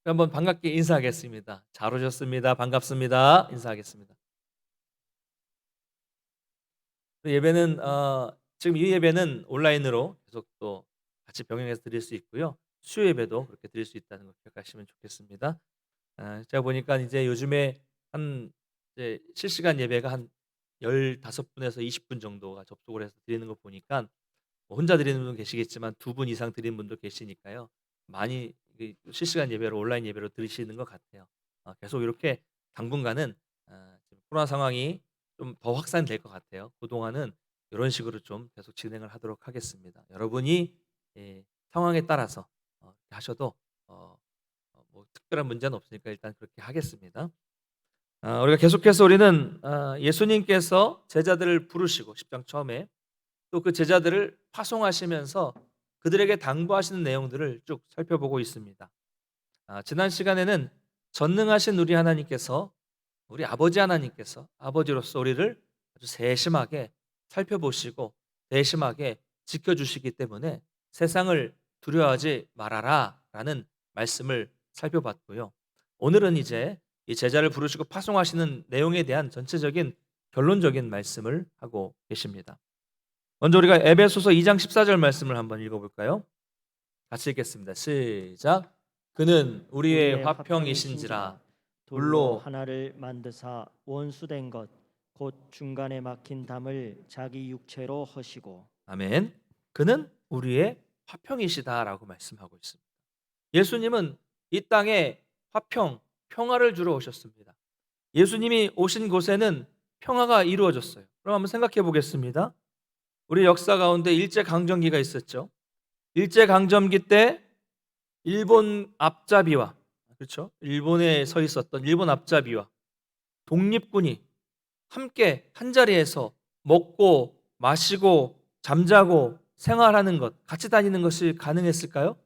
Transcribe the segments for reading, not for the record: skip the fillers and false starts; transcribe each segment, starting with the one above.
한번 반갑게 인사하겠습니다. 잘 오셨습니다. 반갑습니다. 인사하겠습니다. 예배는 지금 이 예배는 온라인으로 계속 또 같이 병행해서 드릴 수 있고요. 수요 예배도 그렇게 드릴 수 있다는 거 기억하시면 좋겠습니다. 제가 보니까 이제 요즘에 한 이제 실시간 예배가 한 15분에서 20분 정도가 접속을 해서 드리는 거 보니까 뭐 혼자 드리는 분도 계시겠지만 2분 이상 드리는 분도 계시니까요. 많이 실시간 예배로 온라인 예배로 들으시는 것 같아요. 계속 이렇게 당분간은 지금 코로나 상황이 좀 더 확산될 것 같아요. 그동안은 이런 식으로 좀 계속 진행을 하도록 하겠습니다. 여러분이 상황에 따라서 하셔도 어 뭐 특별한 문제는 없으니까 일단 그렇게 하겠습니다. 우리가 계속해서 우리는 예수님께서 제자들을 부르시고 10장 처음에 또 그 제자들을 파송하시면서 그들에게 당부하시는 내용들을 쭉 살펴보고 있습니다. 지난 시간에는 전능하신 우리 하나님께서 우리 아버지 하나님께서 아버지로서 우리를 아주 세심하게 살펴보시고 세심하게 지켜주시기 때문에 세상을 두려워하지 말아라라는 말씀을 살펴봤고요. 오늘은 이제 이 제자를 부르시고 파송하시는 내용에 대한 전체적인 결론적인 말씀을 하고 계십니다. 먼저 우리가 에베소서 2장 14절 말씀을 한번 읽어볼까요? 같이 읽겠습니다. 시작. 그는 우리의 우리의 화평이신지라 화평이신지라 돌로 돌로 하나를 만드사 원수된 것 곧 중간에 막힌 담을 자기 육체로 허시고. 아멘. 그는 우리의 화평이시다라고 말씀하고 있습니다. 예수님은 이 땅에 화평, 평화를 주러 오셨습니다. 예수님이 오신 곳에는 평화가 이루어졌어요. 그럼 한번 생각해 보겠습니다. 우리 역사 가운데 일제 강점기가 있었죠. 일제 강점기 때 일본 앞잡이와 그렇죠? 일본에 서 있었던 일본 앞잡이와 독립군이 함께 한자리에서 먹고 마시고 잠자고 생활하는 것, 같이 다니는 것이 가능했을까요?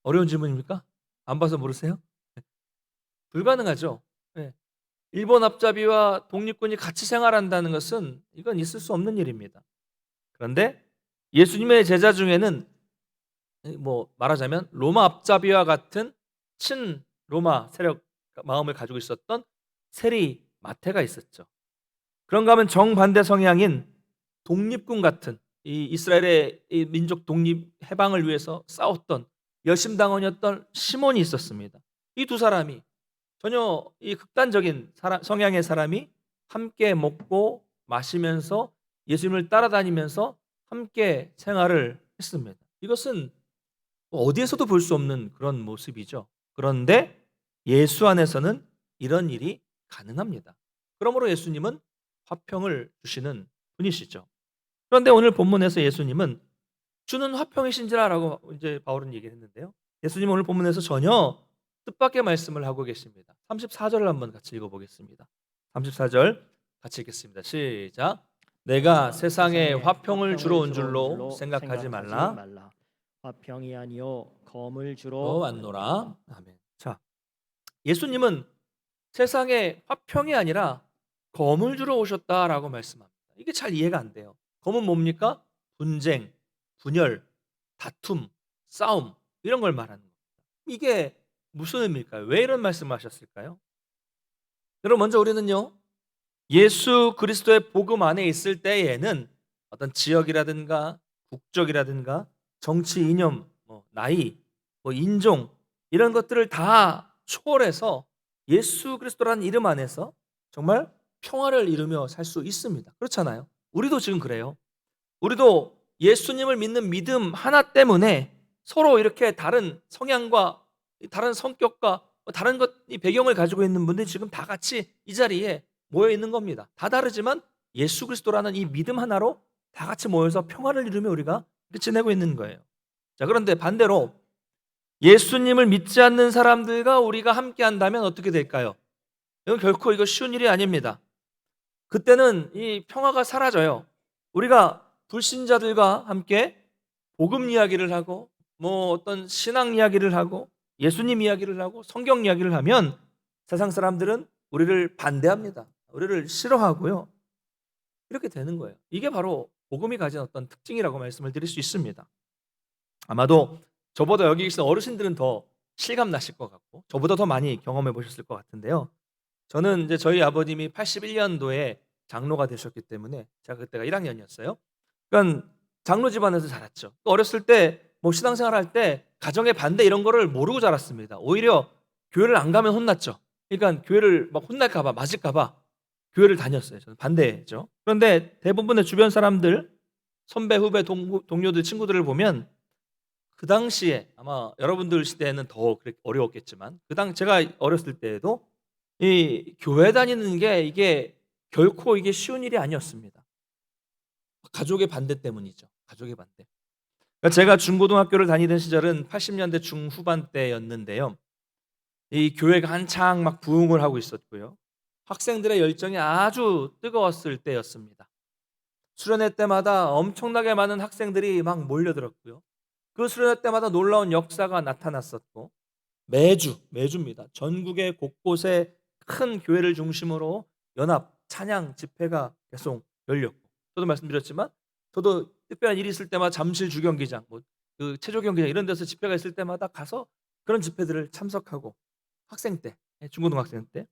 어려운 질문입니까? 안 봐서 모르세요? 불가능하죠. 예. 일본 앞잡이와 독립군이 같이 생활한다는 것은 이건 있을 수 없는 일입니다. 그런데 예수님의 제자 중에는 뭐 말하자면 로마 앞잡이와 같은 친 로마 세력 마음을 가지고 있었던 세리 마태가 있었죠. 그런가 하면 정반대 성향인 독립군 같은 이 이스라엘의 이 민족 독립 해방을 위해서 싸웠던 열심당원이었던 시몬이 있었습니다. 이 두 사람이 전혀 이 극단적인 성향의 사람이 함께 먹고 마시면서 예수님을 따라다니면서 함께 생활을 했습니다. 이것은 어디에서도 볼 수 없는 그런 모습이죠. 그런데 예수 안에서는 이런 일이 가능합니다. 그러므로 예수님은 화평을 주시는 분이시죠. 그런데 오늘 본문에서 예수님은 주는 화평이신지라라고 이제 바울은 얘기를 했는데요. 예수님 오늘 본문에서 전혀 뜻밖의 말씀을 하고 계십니다. 34절을 한번 같이 읽어보겠습니다. 34절 같이 읽겠습니다. 시작. 내가 내가 세상에 세상에 화평을 주러 화평을 온 주러 온 줄로 줄로 생각하지 생각하지 말라. 말라. 화평이 아니요 검을 주러 왔노라. 왔노라. 아멘. 자, 예수님은 세상에 화평이 아니라 검을 주러 오셨다라고 말씀합니다. 이게 잘 이해가 안 돼요. 검은 뭡니까? 분쟁, 분열, 다툼, 싸움 이런 걸 말하는 겁니다. 이게 무슨 의미일까요? 왜 이런 말씀을 하셨을까요? 여러분 먼저 우리는요. 예수 그리스도의 복음 안에 있을 때에는 어떤 지역이라든가 국적이라든가 정치 이념, 뭐 나이, 뭐 인종 이런 것들을 다 초월해서 예수 그리스도라는 이름 안에서 정말 평화를 이루며 살 수 있습니다. 그렇잖아요. 우리도 지금 그래요. 우리도 예수님을 믿는 믿음 하나 때문에 서로 이렇게 다른 성향과 다른 성격과 다른 이 배경을 가지고 있는 분들이 지금 다 같이 이 자리에 모여 있는 겁니다. 다 다르지만 예수 그리스도라는 이 믿음 하나로 다 같이 모여서 평화를 이루며 우리가 이렇게 지내고 있는 거예요. 자, 그런데 반대로 예수님을 믿지 않는 사람들과 우리가 함께 한다면 어떻게 될까요? 이건 결코 이거 쉬운 일이 아닙니다. 그때는 이 평화가 사라져요. 우리가 불신자들과 함께 복음 이야기를 하고 뭐 어떤 신앙 이야기를 하고 예수님 이야기를 하고 성경 이야기를 하면 세상 사람들은 우리를 반대합니다. 우리를 싫어하고요. 이렇게 되는 거예요. 이게 바로 복음이 가진 어떤 특징이라고 말씀을 드릴 수 있습니다. 아마도 저보다 여기 계신 어르신들은 더 실감 나실 것 같고 저보다 더 많이 경험해 보셨을 것 같은데요. 저는 이제 저희 아버님이 81년도에 장로가 되셨기 때문에 제가 그때가 1학년이었어요. 그러니까 장로 집안에서 자랐죠. 또 어렸을 때 뭐 신앙생활 할 때 가정의 반대 이런 거를 모르고 자랐습니다. 오히려 교회를 안 가면 혼났죠. 그러니까 교회를 막 혼날까 봐 맞을까 봐 교회를 다녔어요. 저는 반대죠. 그런데 대부분의 주변 사람들 선배, 후배, 동료들, 친구들을 보면 그 당시에 아마 여러분들 시대에는 더 어려웠겠지만 제가 어렸을 때에도 이 교회 다니는 게 이게 결코 이게 쉬운 일이 아니었습니다. 가족의 반대 때문이죠. 가족의 반대. 그러니까 제가 중고등학교를 다니던 시절은 80년대 중후반 때였는데요. 이 교회가 한창 막 부흥을 하고 있었고요. 학생들의 열정이 아주 뜨거웠을 때였습니다. 수련회 때마다 엄청나게 많은 학생들이 막 몰려들었고요. 그 수련회 때마다 놀라운 역사가 나타났었고 매주입니다. 전국의 곳곳에 큰 교회를 중심으로 연합 찬양 집회가 계속 열렸고 저도 말씀드렸지만 저도 특별한 일이 있을 때마다 잠실 주경기장 그 체조 경기장 이런 데서 집회가 있을 때마다 가서 그런 집회들을 참석하고 학생 때 중고등학생 때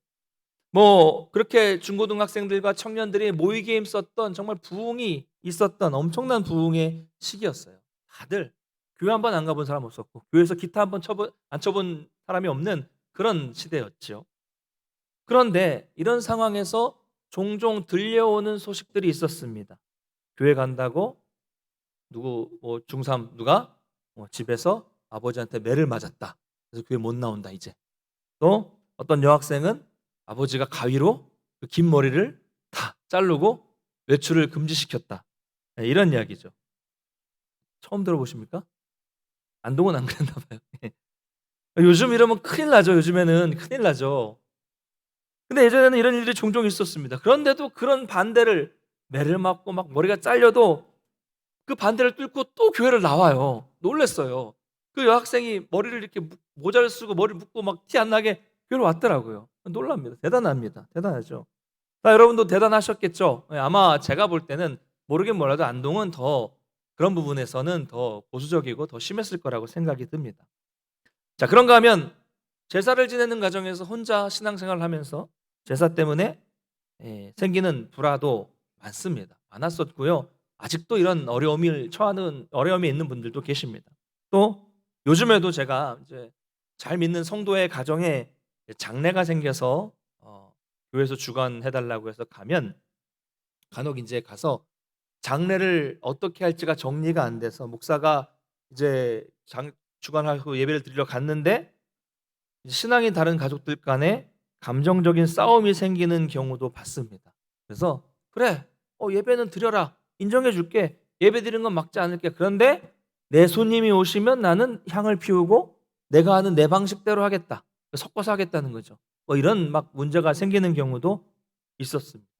뭐 그렇게 중고등학생들과 청년들이 모이게 힘썼던 정말 부흥이 있었던 엄청난 부흥의 시기였어요. 다들 교회 한 번 안 가본 사람 없었고 교회에서 기타 한 번 안 쳐본 사람이 없는 그런 시대였죠. 그런데 이런 상황에서 종종 들려오는 소식들이 있었습니다. 교회 간다고 누구 뭐 중3 누가 집에서 아버지한테 매를 맞았다. 그래서 교회 못 나온다 이제. 또 어떤 여학생은 아버지가 가위로 그 긴 머리를 다 자르고 외출을 금지시켰다. 네, 이런 이야기죠. 처음 들어보십니까? 안동은 안 그랬나 봐요. 예. 요즘 이러면 큰일 나죠. 요즘에는 큰일 나죠. 근데 예전에는 이런 일들이 종종 있었습니다. 그런데도 그런 반대를 매를 맞고 막 머리가 잘려도 그 반대를 뚫고 또 교회를 나와요. 놀랐어요. 그 여학생이 머리를 이렇게 모자를 쓰고 머리를 묶고 막 티 안 나게 교회를 왔더라고요. 놀랍니다. 대단합니다. 대단하죠. 여러분도 대단하셨겠죠. 예, 아마 제가 볼 때는 모르긴 몰라도 안동은 더 그런 부분에서는 더 보수적이고 더 심했을 거라고 생각이 듭니다. 자, 그런가 하면 제사를 지내는 과정에서 혼자 신앙생활을 하면서 제사 때문에 생기는 불화도 많았었고요. 아직도 이런 어려움이 있는 분들도 계십니다. 또 요즘에도 제가 이제 잘 믿는 성도의 가정에 장례가 생겨서 교회에서 주관해 달라고 해서 가면 간혹 이제 가서 장례를 어떻게 할지가 정리가 안 돼서 목사가 이제 주관하고 예배를 드리러 갔는데 신앙이 다른 가족들 간에 감정적인 싸움이 생기는 경우도 봤습니다. 그래서 그래, 예배는 드려라, 인정해 줄게, 예배 드리는 건 막지 않을게. 그런데 내 손님이 오시면 나는 향을 피우고 내가 하는 내 방식대로 하겠다, 섞어서 하겠다는 거죠. 이런 막 문제가 생기는 경우도 있었습니다.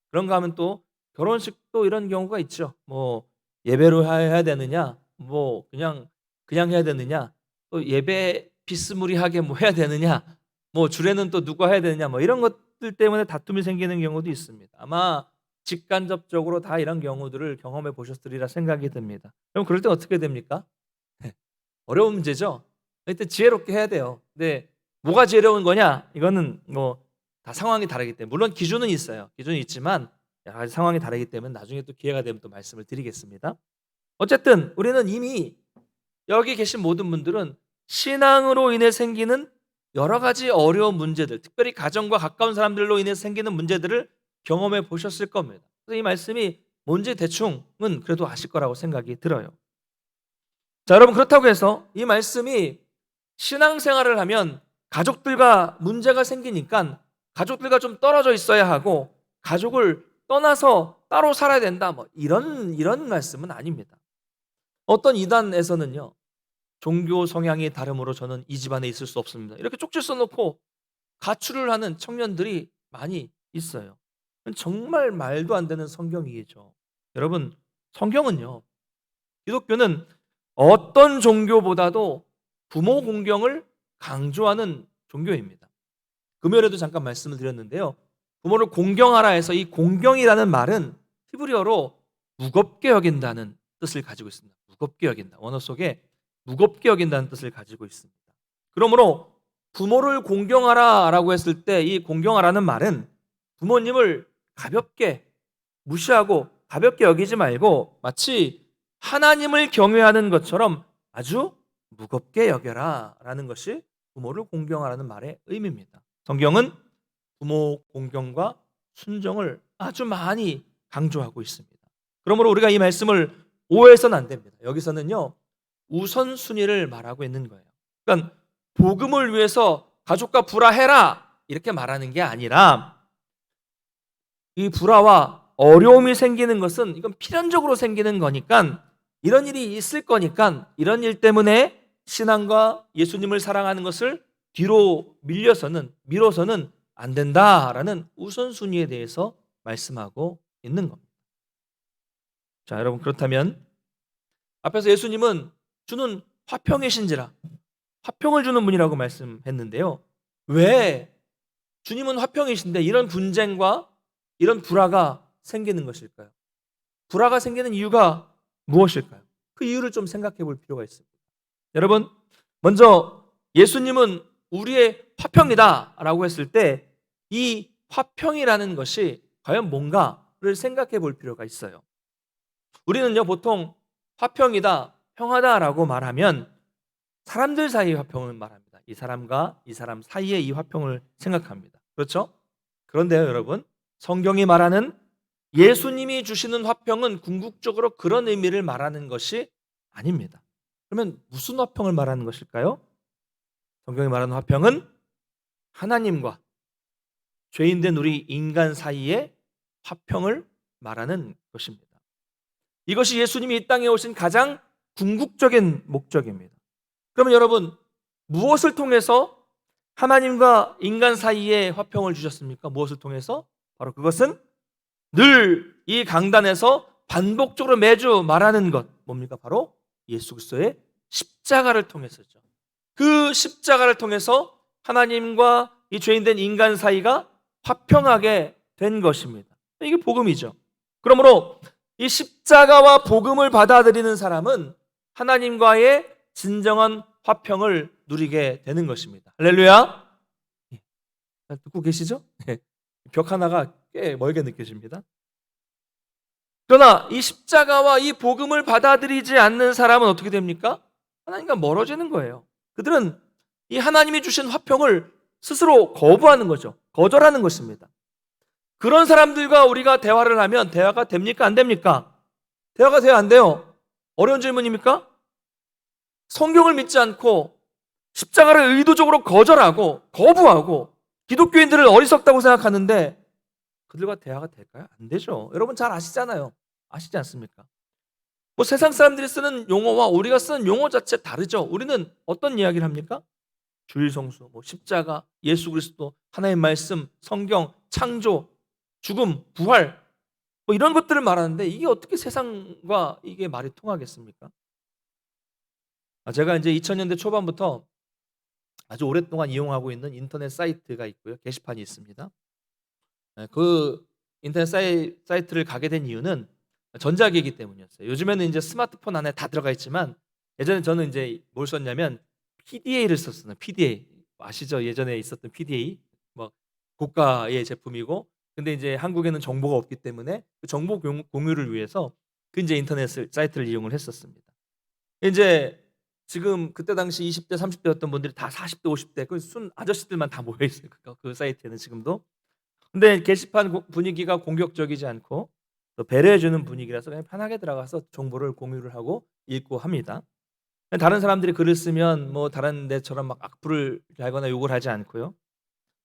그런가 하면 또 결혼식도 이런 경우가 있죠. 뭐 예배로 해야 되느냐, 뭐 그냥 해야 되느냐, 또 예배 비스무리하게 뭐 해야 되느냐, 뭐 주례는 또 누가 해야 되느냐, 뭐 이런 것들 때문에 다툼이 생기는 경우도 있습니다. 아마 직간접적으로 다 이런 경우들을 경험해 보셨으리라 생각이 듭니다. 그럼 그럴 때 어떻게 됩니까? 어려운 문제죠. 그때 지혜롭게 해야 돼요. 근데 뭐가 지혜로운 거냐? 이거는 뭐 다 상황이 다르기 때문에, 물론 기준은 있어요. 기준이 있지만 여러 가지 상황이 다르기 때문에 나중에 또 기회가 되면 또 말씀을 드리겠습니다. 어쨌든 우리는 이미 여기 계신 모든 분들은 신앙으로 인해 생기는 여러 가지 어려운 문제들, 특별히 가정과 가까운 사람들로 인해 생기는 문제들을 경험해 보셨을 겁니다. 그래서 이 말씀이 뭔지 대충은 그래도 아실 거라고 생각이 들어요. 자, 여러분, 그렇다고 해서 이 말씀이 신앙생활을 하면 가족들과 문제가 생기니까 가족들과 좀 떨어져 있어야 하고 가족을 떠나서 따로 살아야 된다, 뭐 이런 말씀은 아닙니다. 어떤 이단에서는요, 종교 성향이 다름으로 저는 이 집안에 있을 수 없습니다, 이렇게 쪽지 써놓고 가출을 하는 청년들이 많이 있어요. 정말 말도 안 되는 성경이죠. 여러분, 성경은요, 기독교는 어떤 종교보다도 부모 공경을 강조하는 종교입니다. 금요일에도 잠깐 말씀을 드렸는데요. 부모를 공경하라 해서 이 공경이라는 말은 히브리어로 무겁게 여긴다는 뜻을 가지고 있습니다. 무겁게 여긴다. 원어 속에 무겁게 여긴다는 뜻을 가지고 있습니다. 그러므로 부모를 공경하라라고 했을 때 이 공경하라는 말은 부모님을 가볍게 무시하고 가볍게 여기지 말고 마치 하나님을 경외하는 것처럼 아주 무겁게 여겨라라는 것이 부모를 공경하라는 말의 의미입니다. 성경은 부모 공경과 순종을 아주 많이 강조하고 있습니다. 그러므로 우리가 이 말씀을 오해해서는 안 됩니다. 여기서는요, 우선순위를 말하고 있는 거예요. 그러니까 복음을 위해서 가족과 불화해라 이렇게 말하는 게 아니라 이 불화와 어려움이 생기는 것은 이건 필연적으로 생기는 거니까 이런 일이 있을 거니까 이런 일 때문에 신앙과 예수님을 사랑하는 것을 뒤로 미뤄서는 안 된다라는 우선순위에 대해서 말씀하고 있는 겁니다. 자, 여러분 그렇다면 앞에서 예수님은 주는 화평이신지라 화평을 주는 분이라고 말씀했는데요. 왜 주님은 화평이신데 이런 분쟁과 이런 불화가 생기는 것일까요? 불화가 생기는 이유가 무엇일까요? 그 이유를 좀 생각해 볼 필요가 있습니다. 여러분, 먼저 예수님은 우리의 화평이다라고 했을 때 이 화평이라는 것이 과연 뭔가를 생각해 볼 필요가 있어요. 우리는요, 보통 화평이다, 평화다라고 말하면 사람들 사이의 화평을 말합니다. 이 사람과 이 사람 사이의 이 화평을 생각합니다. 그렇죠? 그런데요, 여러분, 성경이 말하는 예수님이 주시는 화평은 궁극적으로 그런 의미를 말하는 것이 아닙니다. 그러면 무슨 화평을 말하는 것일까요? 성경이 말하는 화평은 하나님과 죄인된 우리 인간 사이의 화평을 말하는 것입니다. 이것이 예수님이 이 땅에 오신 가장 궁극적인 목적입니다. 그러면 여러분, 무엇을 통해서 하나님과 인간 사이에 화평을 주셨습니까? 무엇을 통해서? 바로 그것은 늘 이 강단에서 반복적으로 매주 말하는 것 뭡니까? 바로 예수 그리스도의 십자가를 통해서죠. 그 십자가를 통해서 하나님과 이 죄인된 인간 사이가 화평하게 된 것입니다. 이게 복음이죠. 그러므로 이 십자가와 복음을 받아들이는 사람은 하나님과의 진정한 화평을 누리게 되는 것입니다. 할렐루야. 듣고 계시죠? 벽 하나가 꽤 멀게 느껴집니다. 그러나 이 십자가와 이 복음을 받아들이지 않는 사람은 어떻게 됩니까? 하나님과 멀어지는 거예요. 그들은 이 하나님이 주신 화평을 스스로 거부하는 거죠. 거절하는 것입니다. 그런 사람들과 우리가 대화를 하면 대화가 됩니까? 안 됩니까? 대화가 돼요? 안 돼요? 어려운 질문입니까? 성경을 믿지 않고 십자가를 의도적으로 거절하고 거부하고 기독교인들을 어리석다고 생각하는데 그들과 대화가 될까요? 안 되죠. 여러분 잘 아시잖아요. 아시지 않습니까? 뭐 세상 사람들이 쓰는 용어와 우리가 쓰는 용어 자체 다르죠. 우리는 어떤 이야기를 합니까? 주일성수, 뭐 십자가, 예수 그리스도, 하나님의 말씀, 성경, 창조, 죽음, 부활 뭐 이런 것들을 말하는데 이게 어떻게 세상과 이게 말이 통하겠습니까? 제가 이제 2000년대 초반부터 아주 오랫동안 이용하고 있는 인터넷 사이트가 있고요. 게시판이 있습니다. 그 인터넷 사이트를 가게 된 이유는 전자기기 때문이었어요. 요즘에는 이제 스마트폰 안에 다 들어가 있지만 예전에 저는 이제 뭘 썼냐면 PDA를 썼어요. PDA 아시죠? 예전에 있었던 PDA 뭐 고가의 제품이고 근데 이제 한국에는 정보가 없기 때문에 그 정보 공유를 위해서 그 이제 인터넷 사이트를 이용을 했었습니다. 이제 지금 그때 당시 20대, 30대였던 분들이 다 40대, 50대 그 순 아저씨들만 다 모여 있어요. 그 사이트에는 지금도. 근데 게시판 분위기가 공격적이지 않고 또 배려해 주는 분위기라서 그냥 편하게 들어가서 정보를 공유를 하고 읽고 합니다. 다른 사람들이 글을 쓰면 뭐 다른 데처럼 막 악플을 달거나 욕을 하지 않고요.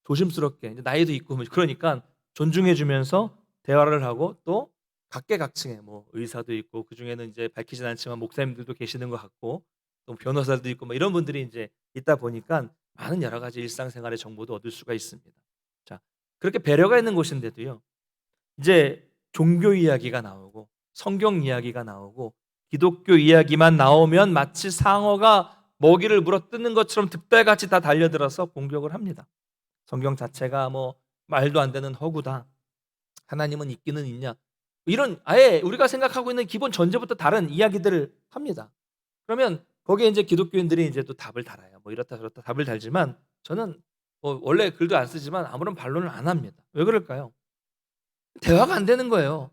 조심스럽게 이제 나이도 있고 뭐 그러니까 존중해 주면서 대화를 하고 또 각계각층의 뭐 의사도 있고 그중에는 이제 밝히진 않지만 목사님들도 계시는 것 같고 또 변호사도 있고 뭐 이런 분들이 이제 있다 보니까 많은 여러 가지 일상생활의 정보도 얻을 수가 있습니다. 자, 그렇게 배려가 있는 곳인데도요. 이제 종교 이야기가 나오고 성경 이야기가 나오고 기독교 이야기만 나오면 마치 상어가 먹이를 물어뜯는 것처럼 득달같이 다 달려들어서 공격을 합니다. 성경 자체가 뭐 말도 안 되는 허구다. 하나님은 있기는 있냐. 이런 아예 우리가 생각하고 있는 기본 전제부터 다른 이야기들을 합니다. 그러면 거기에 이제 기독교인들이 이제 또 답을 달아요. 뭐 이렇다 저렇다 답을 달지만 저는 원래 글도 안 쓰지만 아무런 반론을 안 합니다. 왜 그럴까요? 대화가 안 되는 거예요.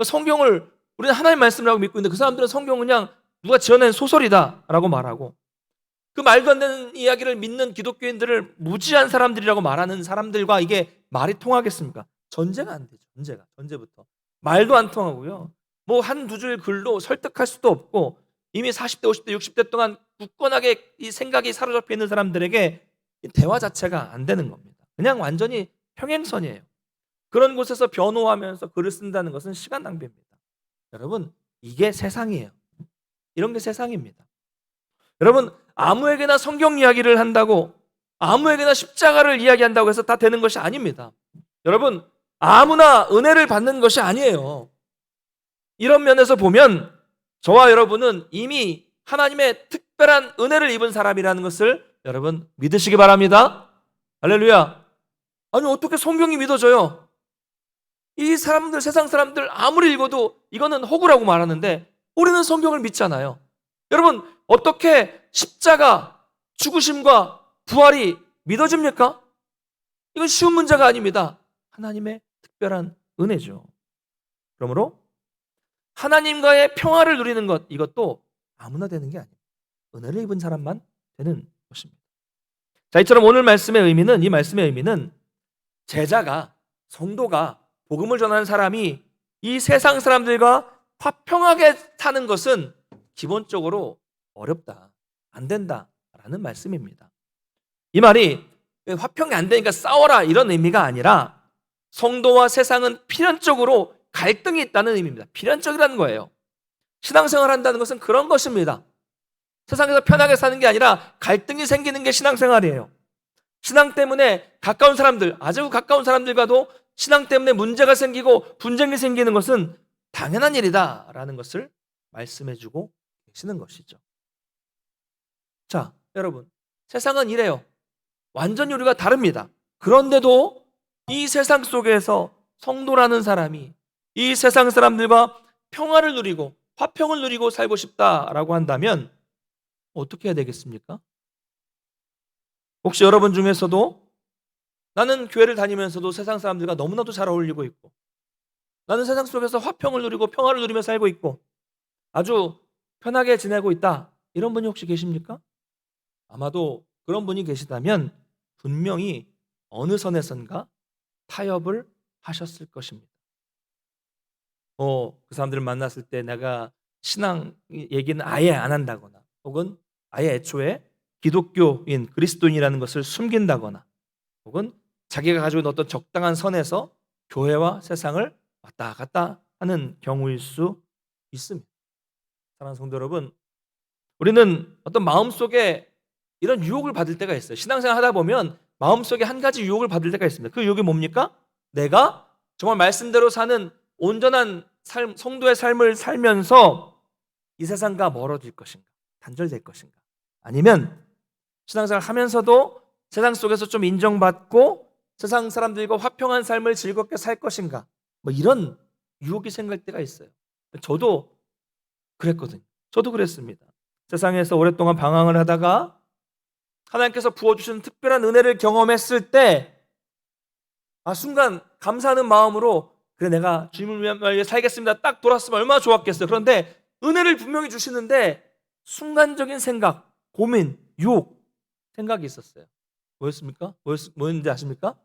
성경을 우리는 하나님 말씀이라고 믿고 있는데 그 사람들은 성경은 그냥 누가 지어낸 소설이다라고 말하고 그 말도 안 되는 이야기를 믿는 기독교인들을 무지한 사람들이라고 말하는 사람들과 이게 말이 통하겠습니까? 전제가 안 되죠. 전제부터 말도 안 통하고요. 뭐 한두 줄 글로 설득할 수도 없고 이미 40대, 50대, 60대 동안 굳건하게 이 생각이 사로잡혀 있는 사람들에게 이 대화 자체가 안 되는 겁니다. 그냥 완전히 평행선이에요. 그런 곳에서 변호하면서 글을 쓴다는 것은 시간 낭비입니다. 여러분, 이게 세상이에요. 이런 게 세상입니다. 여러분, 아무에게나 성경 이야기를 한다고, 아무에게나 십자가를 이야기한다고 해서 다 되는 것이 아닙니다. 여러분, 아무나 은혜를 받는 것이 아니에요. 이런 면에서 보면 저와 여러분은 이미 하나님의 특별한 은혜를 입은 사람이라는 것을 여러분 믿으시기 바랍니다. 할렐루야. 아니, 어떻게 성경이 믿어져요? 이 사람들, 세상 사람들 아무리 읽어도 이거는 허구라고 말하는데 우리는 성경을 믿잖아요. 여러분, 어떻게 십자가, 죽으심과 부활이 믿어집니까? 이건 쉬운 문제가 아닙니다. 하나님의 특별한 은혜죠. 그러므로 하나님과의 평화를 누리는 것, 이것도 아무나 되는 게 아니에요. 은혜를 입은 사람만 되는 것입니다. 자, 이처럼 오늘 말씀의 의미는, 이 말씀의 의미는 제자가, 성도가, 복음을 전하는 사람이 이 세상 사람들과 화평하게 사는 것은 기본적으로 어렵다, 안 된다라는 말씀입니다. 이 말이 화평이 안 되니까 싸워라 이런 의미가 아니라 성도와 세상은 필연적으로 갈등이 있다는 의미입니다. 필연적이라는 거예요. 신앙생활 한다는 것은 그런 것입니다. 세상에서 편하게 사는 게 아니라 갈등이 생기는 게 신앙생활이에요. 신앙 때문에 가까운 사람들, 아주 가까운 사람들과도 신앙 때문에 문제가 생기고 분쟁이 생기는 것은 당연한 일이다라는 것을 말씀해주고 계시는 것이죠. 자, 여러분, 세상은 이래요. 완전히 우리가 다릅니다. 그런데도 이 세상 속에서 성도라는 사람이 이 세상 사람들과 평화를 누리고 화평을 누리고 살고 싶다라고 한다면 어떻게 해야 되겠습니까? 혹시 여러분 중에서도 나는 교회를 다니면서도 세상 사람들과 너무나도 잘 어울리고 있고 나는 세상 속에서 화평을 누리고 평화를 누리며 살고 있고 아주 편하게 지내고 있다, 이런 분이 혹시 계십니까? 아마도 그런 분이 계시다면 분명히 어느 선에선가 타협을 하셨을 것입니다. 그 사람들을 만났을 때 내가 신앙 얘기는 아예 안 한다거나 혹은 아예 애초에 기독교인, 그리스도인이라는 것을 숨긴다거나 혹은 자기가 가지고 있는 어떤 적당한 선에서 교회와 세상을 왔다 갔다 하는 경우일 수 있습니다. 사랑하는 성도 여러분, 우리는 어떤 마음속에 이런 유혹을 받을 때가 있어요. 신앙생활 하다 보면 마음속에 한 가지 유혹을 받을 때가 있습니다. 그 유혹이 뭡니까? 내가 정말 말씀대로 사는 온전한 삶, 성도의 삶을 살면서 이 세상과 멀어질 것인가? 단절될 것인가? 아니면 신앙생활 하면서도 세상 속에서 좀 인정받고 세상 사람들과 화평한 삶을 즐겁게 살 것인가? 뭐 이런 유혹이 생길 때가 있어요. 저도 그랬거든요. 저도 그랬습니다. 세상에서 오랫동안 방황을 하다가 하나님께서 부어주신 특별한 은혜를 경험했을 때 순간 감사하는 마음으로 그래, 내가 주님을 위해 살겠습니다, 딱 돌았으면 얼마나 좋았겠어요. 그런데 은혜를 분명히 주시는데 순간적인 생각, 고민, 유혹, 생각이 있었어요. 뭐였습니까? 뭐였는지 아십니까?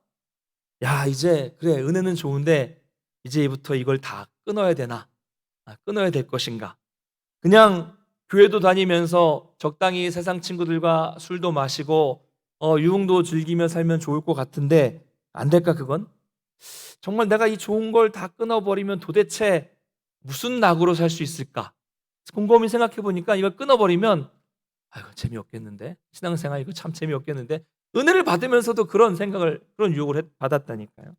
야, 이제 그래, 은혜는 좋은데 이제부터 이걸 다 끊어야 되나? 끊어야 될 것인가? 그냥 교회도 다니면서 적당히 세상 친구들과 술도 마시고 유흥도 즐기며 살면 좋을 것 같은데 안 될까 그건? 정말 내가 이 좋은 걸 다 끊어버리면 도대체 무슨 낙으로 살 수 있을까? 곰곰이 생각해 보니까 이걸 끊어버리면 재미없겠는데? 신앙생활 이거 참 재미없겠는데? 은혜를 받으면서도 그런 생각을, 그런 유혹을 받았다니까요.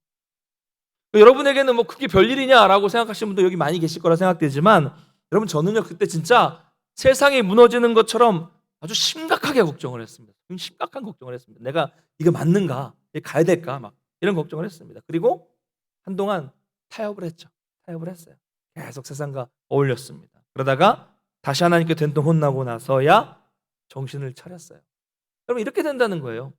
여러분에게는 뭐 그게 별일이냐라고 생각하시는 분도 여기 많이 계실 거라 생각되지만 여러분, 저는요 그때 진짜 세상이 무너지는 것처럼 아주 심각하게 걱정을 했습니다. 심각한 걱정을 했습니다. 내가 이거 맞는가? 가야 될까? 막 이런 걱정을 했습니다. 그리고 한동안 타협을 했죠. 타협을 했어요. 계속 세상과 어울렸습니다. 그러다가 다시 하나님께 된통 혼나고 나서야 정신을 차렸어요. 여러분 이렇게 된다는 거예요.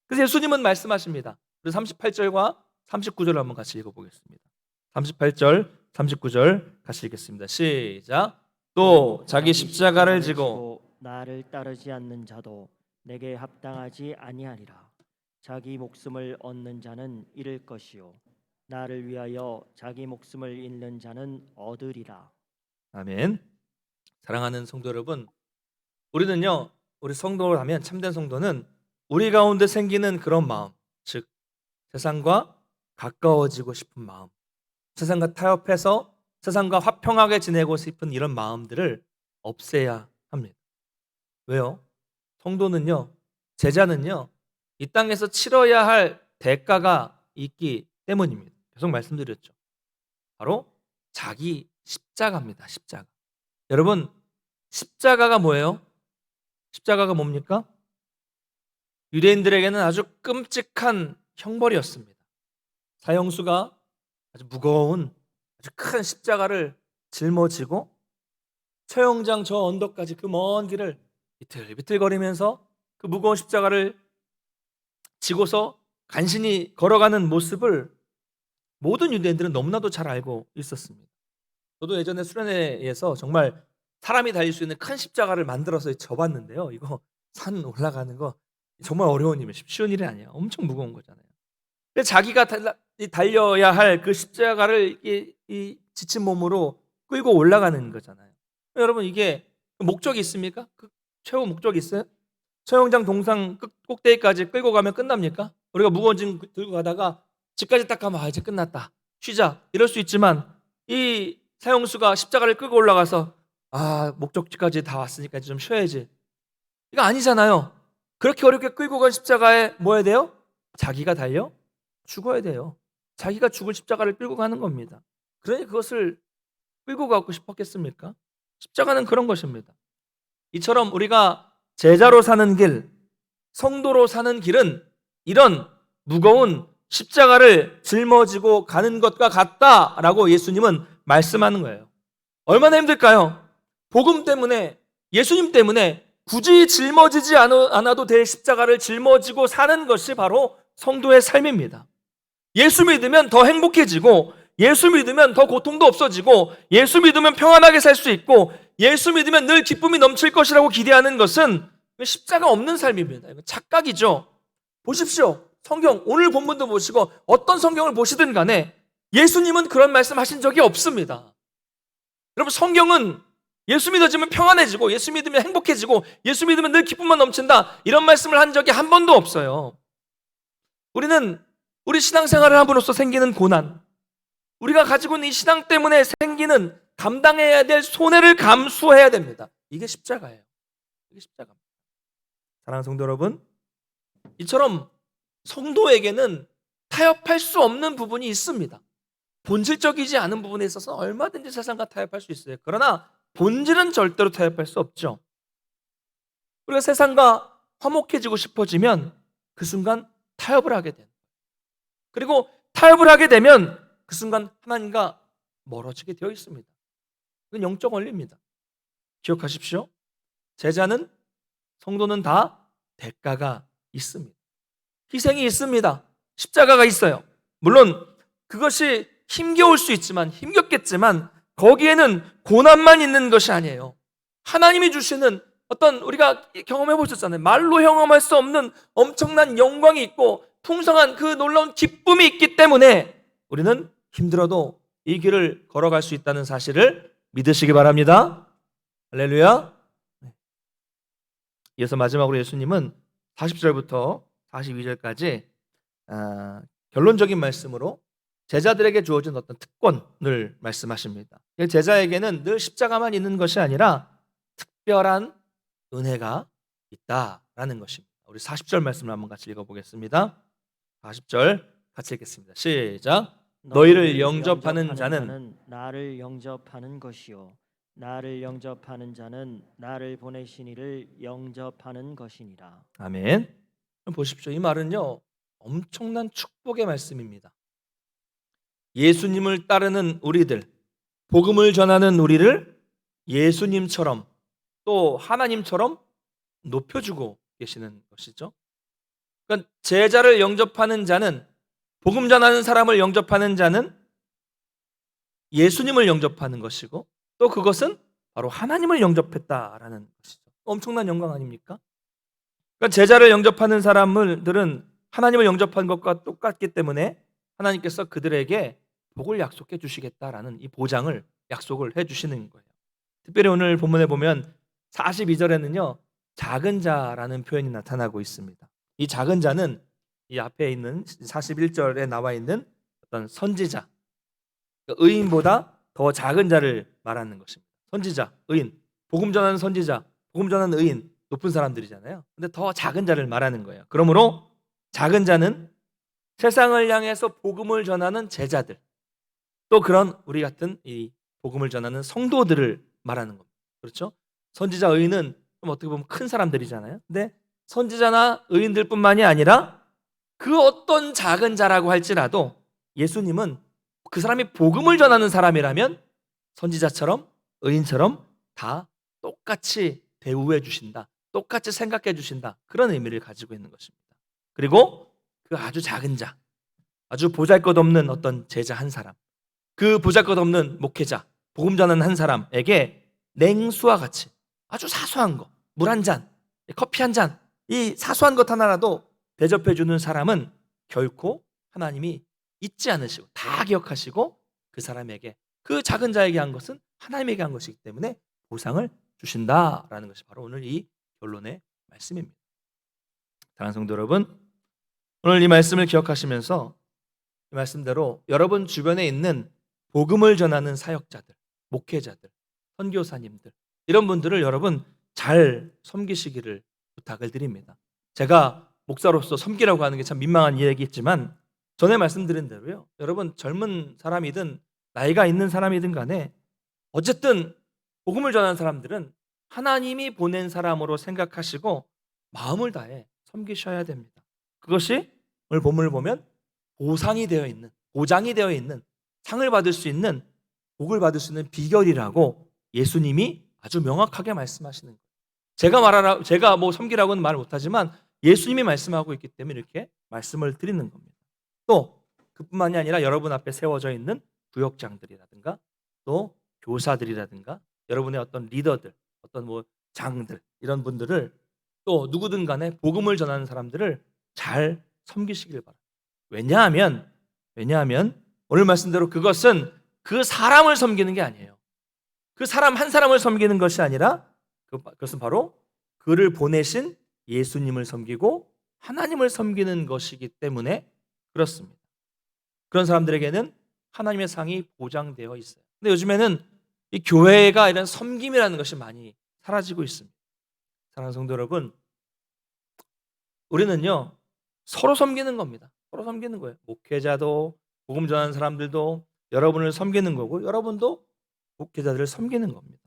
그래서 예수님은 말씀하십니다. 그래서 38절과 39절을 한번 같이 읽어보겠습니다. 38절, 39절 같이 읽겠습니다. 시작. 또 자기 십자가를 지고 나를 따르지 않는 자도 내게 합당하지 아니하리라. 자기 목숨을 얻는 자는 잃을 것이요 나를 위하여 자기 목숨을 잃는 자는 얻으리라. 아멘. 사랑하는 성도 여러분, 우리는요, 우리 성도를 하면 참된 성도는 우리 가운데 생기는 그런 마음, 즉 세상과 가까워지고 싶은 마음, 세상과 타협해서 세상과 화평하게 지내고 싶은 이런 마음들을 없애야 합니다. 왜요? 성도는요, 제자는요, 이 땅에서 치러야 할 대가가 있기 때문입니다. 계속 말씀드렸죠. 바로 자기 십자가입니다. 십자가. 여러분, 십자가가 뭐예요? 십자가가 뭡니까? 유대인들에게는 아주 끔찍한 형벌이었습니다. 사형수가 아주 무거운 아주 큰 십자가를 짊어지고 처형장 저 언덕까지 그 먼 길을 비틀비틀거리면서 그 무거운 십자가를 지고서 간신히 걸어가는 모습을 모든 유대인들은 너무나도 잘 알고 있었습니다. 저도 예전에 수련회에서 정말 사람이 달릴 수 있는 큰 십자가를 만들어서 접었는데요. 이거 산 올라가는 거 정말 어려운 일이에요. 쉬운 일이 아니에요. 엄청 무거운 거잖아요. 근데 자기가 달려야 할 그 십자가를 이 지친 몸으로 끌고 올라가는 거잖아요. 여러분 이게 목적이 있습니까? 그 최후 목적이 있어요? 처형장 동상 꼭대기까지 끌고 가면 끝납니까? 우리가 무거운 짐 들고 가다가 집까지 딱 가면 이제 끝났다. 쉬자. 이럴 수 있지만 이 사형수가 십자가를 끌고 올라가서 목적지까지 다 왔으니까 좀 쉬어야지. 이거 아니잖아요. 그렇게 어렵게 끌고 간 십자가에 뭐 해야 돼요? 자기가 달려 죽어야 돼요. 자기가 죽을 십자가를 끌고 가는 겁니다. 그러니 그것을 끌고 가고 싶었겠습니까? 십자가는 그런 것입니다. 이처럼 우리가 제자로 사는 길, 성도로 사는 길은 이런 무거운 십자가를 짊어지고 가는 것과 같다라고 예수님은 말씀하는 거예요. 얼마나 힘들까요? 복음 때문에, 예수님 때문에 굳이 짊어지지 않아도 될 십자가를 짊어지고 사는 것이 바로 성도의 삶입니다. 예수 믿으면 더 행복해지고, 예수 믿으면 더 고통도 없어지고, 예수 믿으면 평안하게 살 수 있고, 예수 믿으면 늘 기쁨이 넘칠 것이라고 기대하는 것은 십자가 없는 삶입니다. 이거 착각이죠. 보십시오. 성경 오늘 본문도 보시고 어떤 성경을 보시든 간에 예수님은 그런 말씀 하신 적이 없습니다. 여러분 성경은 예수 믿어지면 평안해지고 예수 믿으면 행복해지고 예수 믿으면 늘 기쁨만 넘친다 이런 말씀을 한 적이 한 번도 없어요. 우리는 우리 신앙생활을 함으로써 생기는 고난, 우리가 가지고 있는 이 신앙 때문에 생기는 감당해야 될 손해를 감수해야 됩니다. 이게 십자가예요. 이게 십자가입니다. 사랑하는 성도 여러분, 이처럼 성도에게는 타협할 수 없는 부분이 있습니다. 본질적이지 않은 부분에 있어서 얼마든지 세상과 타협할 수 있어요. 그러나 본질은 절대로 타협할 수 없죠. 우리가 세상과 화목해지고 싶어지면 그 순간 타협을 하게 돼요. 그리고 타협을 하게 되면 그 순간 하나님과 멀어지게 되어 있습니다. 그건 영적 원리입니다. 기억하십시오. 제자는, 성도는 다 대가가 있습니다. 희생이 있습니다. 십자가가 있어요. 물론 그것이 힘겨울 수 있지만, 힘겹겠지만 거기에는 고난만 있는 것이 아니에요. 하나님이 주시는 어떤 우리가 경험해 보셨잖아요. 말로 경험할 수 없는 엄청난 영광이 있고 풍성한 그 놀라운 기쁨이 있기 때문에 우리는 힘들어도 이 길을 걸어갈 수 있다는 사실을 믿으시기 바랍니다. 할렐루야. 이어서 마지막으로 예수님은 40절부터 42절까지 결론적인 말씀으로 제자들에게 주어진 어떤 특권을 말씀하십니다. 제자에게는 늘 십자가만 있는 것이 아니라 특별한 은혜가 있다라는 것입니다. 우리 40절 말씀을 한번 같이 읽어보겠습니다. 40절 같이 읽겠습니다. 시작. 너희를 영접하는 자는 나를 영접하는 것이요 나를 영접하는 자는 나를 보내신 이를 영접하는 것이니라. 아멘. 보십시오. 이 말은요 엄청난 축복의 말씀입니다. 예수님을 따르는 우리들, 복음을 전하는 우리를 예수님처럼 또 하나님처럼 높여주고 계시는 것이죠. 그러니까 제자를 영접하는 자는, 복음 전하는 사람을 영접하는 자는 예수님을 영접하는 것이고, 또 그것은 바로 하나님을 영접했다라는 것이죠. 엄청난 영광 아닙니까? 그러니까 제자를 영접하는 사람들은 하나님을 영접한 것과 똑같기 때문에 하나님께서 그들에게 복을 약속해 주시겠다라는 이 보장을, 약속을 해 주시는 거예요. 특별히 오늘 본문에 보면 42절에는요 작은 자라는 표현이 나타나고 있습니다. 이 작은 자는 이 앞에 있는 41절에 나와 있는 어떤 선지자, 의인보다 더 작은 자를 말하는 것입니다. 선지자, 의인, 복음 전하는 선지자, 복음 전하는 의인, 높은 사람들이잖아요. 근데 더 작은 자를 말하는 거예요. 그러므로 작은 자는 세상을 향해서 복음을 전하는 제자들, 또 그런 우리 같은 이 복음을 전하는 성도들을 말하는 겁니다. 그렇죠? 선지자, 의인은 좀 어떻게 보면 큰 사람들이잖아요. 근데 선지자나 의인들뿐만이 아니라 그 어떤 작은 자라고 할지라도 예수님은 그 사람이 복음을 전하는 사람이라면 선지자처럼 의인처럼 다 똑같이 대우해 주신다, 똑같이 생각해 주신다, 그런 의미를 가지고 있는 것입니다. 그리고 그 아주 작은 자, 아주 보잘것없는 어떤 제자 한 사람, 그 보잘것없는 목회자, 복음 전하는 한 사람에게 냉수와 같이 아주 사소한 거, 물 한 잔, 커피 한 잔, 이 사소한 것 하나라도 대접해 주는 사람은 결코 하나님이 잊지 않으시고 다 기억하시고 그 사람에게, 그 작은 자에게 한 것은 하나님에게 한 것이기 때문에 보상을 주신다라는 것이 바로 오늘 이 결론의 말씀입니다. 사랑하는 성도 여러분, 오늘 이 말씀을 기억하시면서 이 말씀대로 여러분 주변에 있는 복음을 전하는 사역자들, 목회자들, 선교사님들, 이런 분들을 여러분 잘 섬기시기를 부탁을 드립니다. 제가 목사로서 섬기라고 하는 게 참 민망한 이야기겠지만 전에 말씀드린 대로요, 여러분 젊은 사람이든 나이가 있는 사람이든 간에 어쨌든 복음을 전하는 사람들은 하나님이 보낸 사람으로 생각하시고 마음을 다해 섬기셔야 됩니다. 그것이 오늘 본문을 보면 보상이 되어 있는, 보장이 되어 있는, 상을 받을 수 있는, 복을 받을 수 있는 비결이라고 예수님이 아주 명확하게 말씀하시는 거예요. 제가 뭐 섬기라고는 말 못하지만 예수님이 말씀하고 있기 때문에 이렇게 말씀을 드리는 겁니다. 또 그뿐만이 아니라 여러분 앞에 세워져 있는 구역장들이라든가 또 교사들이라든가 여러분의 어떤 리더들, 어떤 뭐 장들, 이런 분들을, 또 누구든 간에 복음을 전하는 사람들을 잘 섬기시길 바랍니다. 왜냐하면 오늘 말씀대로 그것은 그 사람을 섬기는 게 아니에요. 그 사람 한 사람을 섬기는 것이 아니라 그것은 바로 그를 보내신 예수님을 섬기고 하나님을 섬기는 것이기 때문에 그렇습니다. 그런 사람들에게는 하나님의 상이 보장되어 있어요. 근데 요즘에는 이 교회가 이런 섬김이라는 것이 많이 사라지고 있습니다. 사랑하는 성도 여러분, 우리는요 서로 섬기는 겁니다. 서로 섬기는 거예요. 목회자도 복음 전하는 사람들도 여러분을 섬기는 거고, 여러분도 목회자들을 섬기는 겁니다.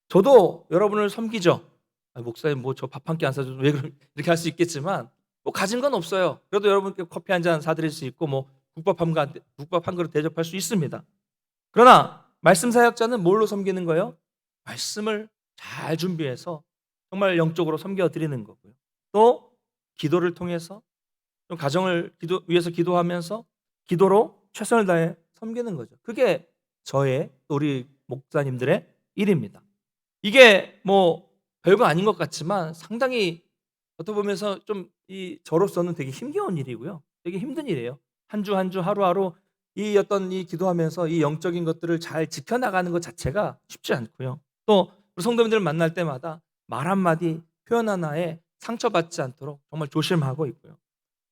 저도 여러분을 섬기죠. 목사님 뭐 저 밥 한 끼 안 사줘도 왜 이렇게 할 수 있겠지만 뭐 가진 건 없어요. 그래도 여러분께 커피 한 잔 사드릴 수 있고 뭐 국밥 한 그릇 대접할 수 있습니다. 그러나 말씀 사역자는 뭘로 섬기는 거예요? 말씀을 잘 준비해서 정말 영적으로 섬겨드리는 거고요. 또 기도를 통해서 좀 가정을 위해서 기도하면서 기도로 최선을 다해 섬기는 거죠. 그게 저의, 우리 목사님들의 일입니다. 이게 뭐 별거 아닌 것 같지만 상당히 어떻게 보면서 좀 저로서는 되게 힘겨운 일이고요. 되게 힘든 일이에요. 한 주 한 주 하루하루 이 어떤 이 기도하면서 이 영적인 것들을 잘 지켜나가는 것 자체가 쉽지 않고요. 또 우리 성도님들을 만날 때마다 말 한마디, 표현 하나에 상처받지 않도록 정말 조심하고 있고요.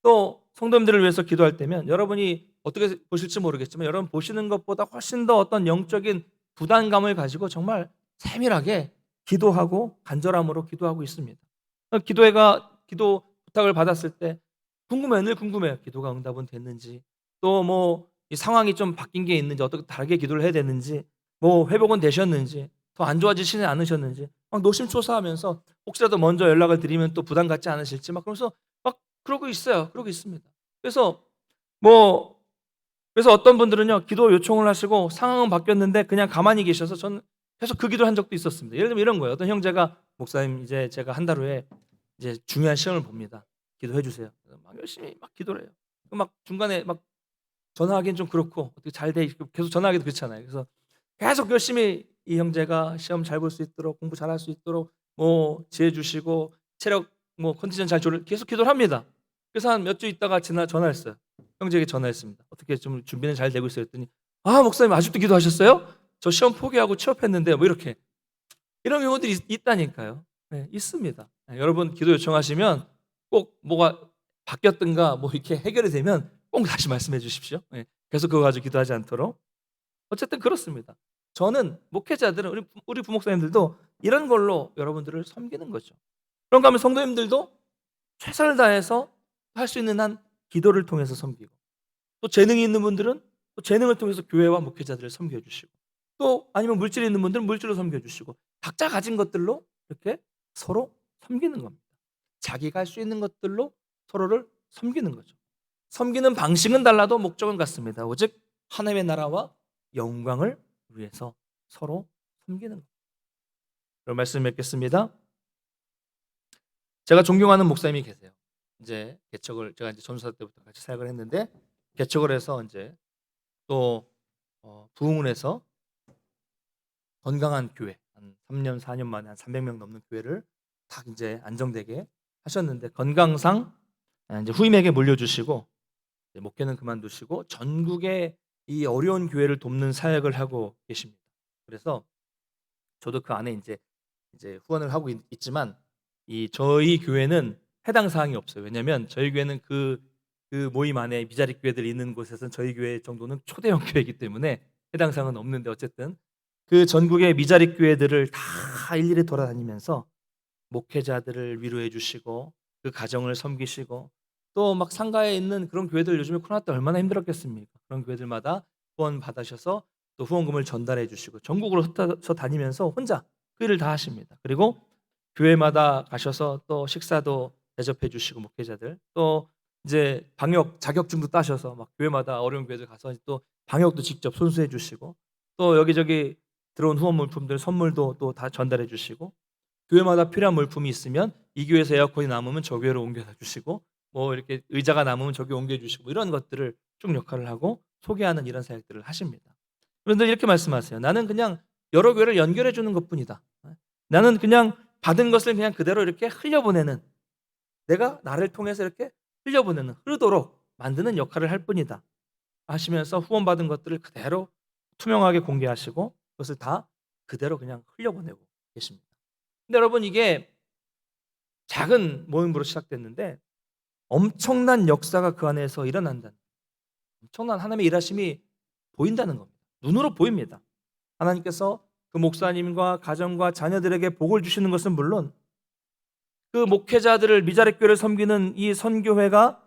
또 성도님들을 위해서 기도할 때면 여러분이 어떻게 보실지 모르겠지만 여러분 보시는 것보다 훨씬 더 어떤 영적인 부담감을 가지고 정말 세밀하게 기도하고 간절함으로 기도하고 있습니다. 기도 부탁을 받았을 때 늘 궁금해요. 기도가 응답은 됐는지, 또 뭐 이 상황이 좀 바뀐 게 있는지, 어떻게 다르게 기도를 해야 되는지, 뭐 회복은 되셨는지, 더 안 좋아지시지 않으셨는지 막 노심초사하면서 혹시라도 먼저 연락을 드리면 또 부담 갖지 않으실지 막 그러면서 막 그러고 있어요. 그러고 있습니다. 그래서 어떤 분들은요 기도 요청을 하시고 상황은 바뀌었는데 그냥 가만히 계셔서 저는 계속 그 기도를 한 적도 있었습니다. 예를 들면 이런 거예요. 어떤 형제가 목사님 이제 제가 한 달 후에 이제 중요한 시험을 봅니다. 기도해 주세요. 막 열심히 막 기도를 해요. 막 중간에 막 전화하기는 좀 그렇고 어떻게 잘 돼 계속 전화하기도 그렇잖아요. 그래서 계속 열심히 이 형제가 시험 잘 볼 수 있도록 공부 잘할 수 있도록 뭐 지혜 주시고 체력 뭐 컨디션 잘 조를 계속 기도를 합니다. 그래서 한 몇 주 있다가 전화했어요. 형제에게 전화했습니다. 어떻게 좀 준비는 잘 되고 있어요? 했더니 아 목사님 아직도 기도하셨어요? 저 시험 포기하고 취업했는데 뭐 이렇게 이런 경우들이 있다니까요. 네, 있습니다. 네, 여러분 기도 요청하시면 꼭 뭐가 바뀌었든가 뭐 이렇게 해결이 되면 꼭 다시 말씀해 주십시오. 네, 계속 그거 가지고 기도하지 않도록. 어쨌든 그렇습니다. 저는 목회자들은 우리 부목사님들도 이런 걸로 여러분들을 섬기는 거죠. 그런가 하면 성도님들도 최선을 다해서 할 수 있는 한 기도를 통해서 섬기고 또 재능이 있는 분들은 또 재능을 통해서 교회와 목회자들을 섬겨주시고 또 아니면 물질이 있는 분들은 물질로 섬겨주시고 각자 가진 것들로 이렇게 서로 섬기는 겁니다. 자기가 할 수 있는 것들로 서로를 섬기는 거죠. 섬기는 방식은 달라도 목적은 같습니다. 오직 하나님의 나라와 영광을 위해서 서로 섬기는 것. 그런 말씀 맺겠습니다. 제가 존경하는 목사님이 계세요. 이제 개척을 제가 이제 전사 때부터 같이 사역을 했는데 개척을 해서 이제 또 부흥을 해서 건강한 교회 한 3년 4년 만에 한 300명 넘는 교회를 딱 이제 안정되게 하셨는데 건강상 이제 후임에게 물려주시고 이제 목회는 그만두시고 전국의 이 어려운 교회를 돕는 사역을 하고 계십니다. 그래서 저도 그 안에 이제 후원을 하고 있지만 이 저희 교회는 해당 사항이 없어요. 왜냐하면 저희 교회는 그 모임 안에 미자립 교회들이 있는 곳에서는 저희 교회 정도는 초대형 교회이기 때문에 해당 사항은 없는데 어쨌든 그 전국의 미자립 교회들을 다 일일이 돌아다니면서 목회자들을 위로해 주시고 그 가정을 섬기시고 또 막 상가에 있는 그런 교회들 요즘에 코로나 때 얼마나 힘들었겠습니까? 그런 교회들마다 후원 받으셔서 또 후원금을 전달해 주시고 전국으로 흩어서 다니면서 혼자 그 일을 다 하십니다. 그리고 교회마다 가셔서 또 식사도 대접해 주시고 목회자들 또 이제 방역 자격증도 따셔서 막 교회마다 어려운 교회들 가서 또 방역도 직접 손수해 주시고 또 여기저기 들어온 후원 물품들 선물도 또 다 전달해 주시고 교회마다 필요한 물품이 있으면 이 교회에서 에어컨이 남으면 저 교회로 옮겨다 주시고 뭐 이렇게 의자가 남으면 저기 옮겨 주시고 이런 것들을 쭉 역할을 하고 소개하는 이런 사역들을 하십니다. 그런데 이렇게 말씀하세요. 나는 그냥 여러 교회를 연결해 주는 것뿐이다. 나는 그냥 받은 것을 그냥 그대로 이렇게 흘려보내는 내가 나를 통해서 이렇게 흘려보내는 흐르도록 만드는 역할을 할 뿐이다 하시면서 후원받은 것들을 그대로 투명하게 공개하시고 그것을 다 그대로 그냥 흘려보내고 계십니다. 근데 여러분 이게 작은 모임으로 시작됐는데 엄청난 역사가 그 안에서 일어난다는 엄청난 하나님의 일하심이 보인다는 겁니다. 눈으로 보입니다. 하나님께서 그 목사님과 가정과 자녀들에게 복을 주시는 것은 물론 그 목회자들을 미자립 교회를 섬기는 이 선교회가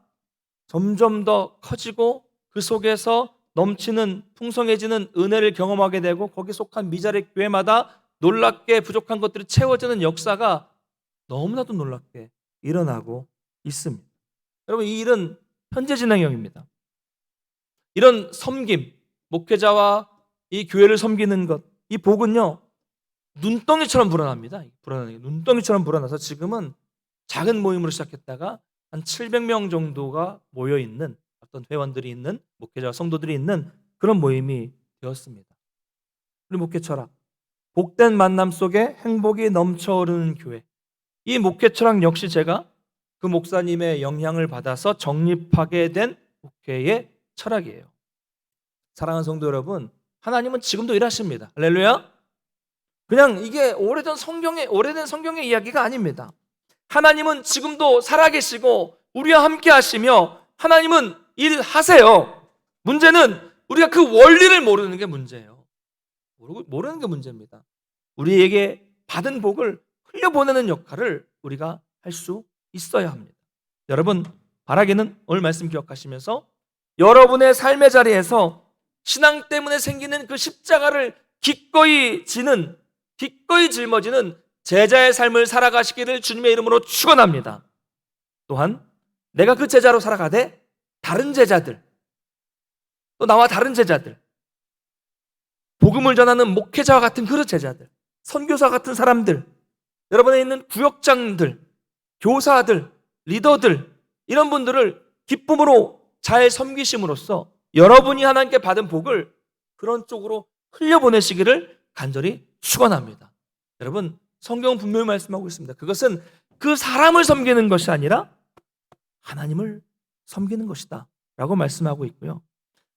점점 더 커지고 그 속에서 넘치는 풍성해지는 은혜를 경험하게 되고 거기 속한 미자립 교회마다 놀랍게 부족한 것들이 채워지는 역사가 너무나도 놀랍게 일어나고 있습니다. 여러분 이 일은 현재 진행형입니다. 이런 섬김, 목회자와 이 교회를 섬기는 것, 이 복은요 눈덩이처럼 불어납니다. 눈덩이처럼 불어나서 지금은 작은 모임으로 시작했다가 한 700명 정도가 모여 있는 어떤 회원들이 있는 목회자와 성도들이 있는 그런 모임이 되었습니다. 우리 목회 철학, 복된 만남 속에 행복이 넘쳐흐르는 교회. 이 목회 철학 역시 제가 그 목사님의 영향을 받아서 정립하게 된 목회의 철학이에요. 사랑하는 성도 여러분, 하나님은 지금도 일하십니다. 할렐루야. 그냥 이게 오래된 성경의 이야기가 아닙니다. 하나님은 지금도 살아계시고 우리와 함께 하시며 하나님은 일하세요. 문제는 우리가 그 원리를 모르는 게 문제예요. 모르는 게 문제입니다. 우리에게 받은 복을 흘려보내는 역할을 우리가 할 수 있어야 합니다. 여러분 바라기는 오늘 말씀 기억하시면서 여러분의 삶의 자리에서 신앙 때문에 생기는 그 십자가를 기꺼이 짊어지는 제자의 삶을 살아가시기를 주님의 이름으로 축원합니다. 또한 내가 그 제자로 살아가되 다른 제자들 또 나와 다른 제자들 복음을 전하는 목회자와 같은 그런 제자들 선교사 같은 사람들 여러분에 있는 구역장들 교사들, 리더들 이런 분들을 기쁨으로 잘 섬기심으로써 여러분이 하나님께 받은 복을 그런 쪽으로 흘려보내시기를 간절히 축원합니다. 여러분, 성경은 분명히 말씀하고 있습니다. 그것은 그 사람을 섬기는 것이 아니라 하나님을 섬기는 것이다 라고 말씀하고 있고요.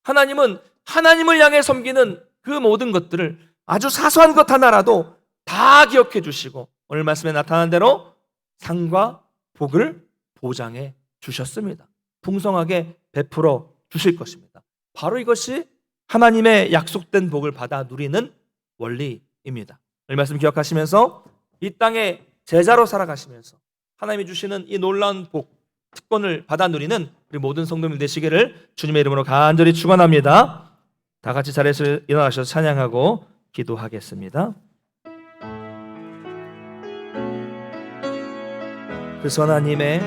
하나님은 하나님을 향해 섬기는 그 모든 것들을 아주 사소한 것 하나라도 다 기억해 주시고 오늘 말씀에 나타난 대로 상과 복을 보장해 주셨습니다. 풍성하게 베풀어 주실 것입니다. 바로 이것이 하나님의 약속된 복을 받아 누리는 원리입니다. 이 말씀 기억하시면서 이 땅에 제자로 살아가시면서 하나님이 주시는 이 놀라운 복, 특권을 받아 누리는 우리 모든 성도님 되시기를 주님의 이름으로 간절히 축원합니다. 다 같이 자리에서 일어나셔서 찬양하고 기도하겠습니다. 그 선하님의